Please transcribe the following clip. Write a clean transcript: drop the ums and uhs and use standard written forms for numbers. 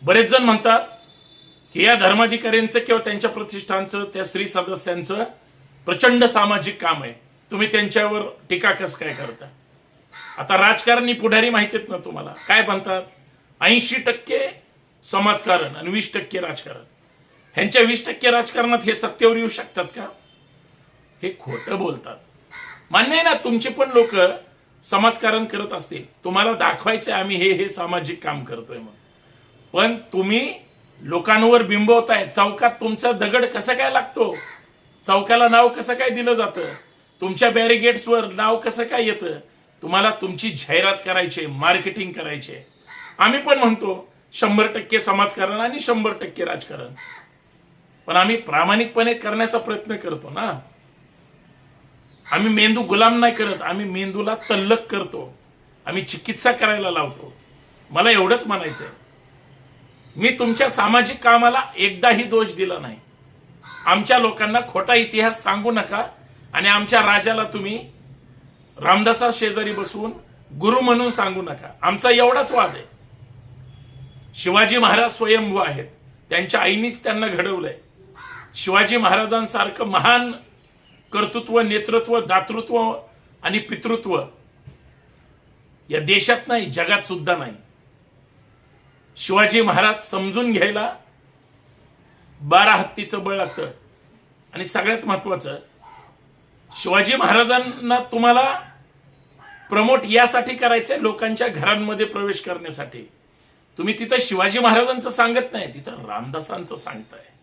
बरेच जण म्हणतात की या धर्माधिकाऱ्यांचं किंवा त्यांच्या प्रतिष्ठानचं त्या स्त्री सदस्यांचं प्रचंड सामाजिक काम आहे, तुम्ही त्यांच्यावर टीका कसं काय करता? आता राजकारणी पुढारी माहितीत ना तुम्हाला काय म्हणतात, 80% समाजकारण आणि 20% राजकारण. ह्यांच्या 20% राजकारणात हे सत्तेवर येऊ शकतात का? हे खोटं बोलतात. मान्य आहे ना, तुमचे पण लोक समाजकारण करत असतील, तुम्हाला दाखवायचंय आम्ही हे सामाजिक काम करतोय म्हणून. पण तुम्ही लोकांवर बिंबवताय. चौकात तुमचा दगड कसा काय लागतो? चौकाला नाव कसं काय दिलं जातं? तुमच्या बॅरिगेट्सवर नाव कसं काय येतं? तुम्हाला तुमची जाहिरात करायची, मार्केटिंग करायचे. आम्ही पण म्हणतो 100% समाजकारण आणि 100% राजकारण, पण आम्ही प्रामाणिकपणे करण्याचा प्रयत्न करतो ना. आम्ही मेंदू गुलाम नाही करत, आम्ही मेंदूला तल्लक करतो, आम्ही चिकित्सा करायला लावतो. मला एवढंच म्हणायचंय, मी तुमच्या सामाजिक कामाला एकदाही दोष दिला नाही. आमच्या लोकांना खोटा इतिहास सांगू नका आणि आमच्या राजाला तुम्ही रामदासा शेजारी बसवून गुरु म्हणून सांगू नका. आमचा एवढाच वाद आहे. शिवाजी महाराज स्वयंभू आहेत, त्यांच्या आईनीच त्यांना घडवलंय. शिवाजी महाराजांसारखं महान कर्तृत्व, नेतृत्व, दातृत्व आणि पितृत्व या देशात नाही, जगात सुद्धा नाही. शिवाजी महाराज समजून घ्यायला 12 हत्तीचं बळ लागतं. आणि सगळ्यात महत्वाचं, शिवाजी महाराजांना तुम्हाला प्रमोट यासाठी करायचंय, लोकांच्या घरांमध्ये प्रवेश करण्यासाठी. तुम्ही तिथं शिवाजी महाराजांचं सांगत नाही, तिथं रामदासांचं सांगताय.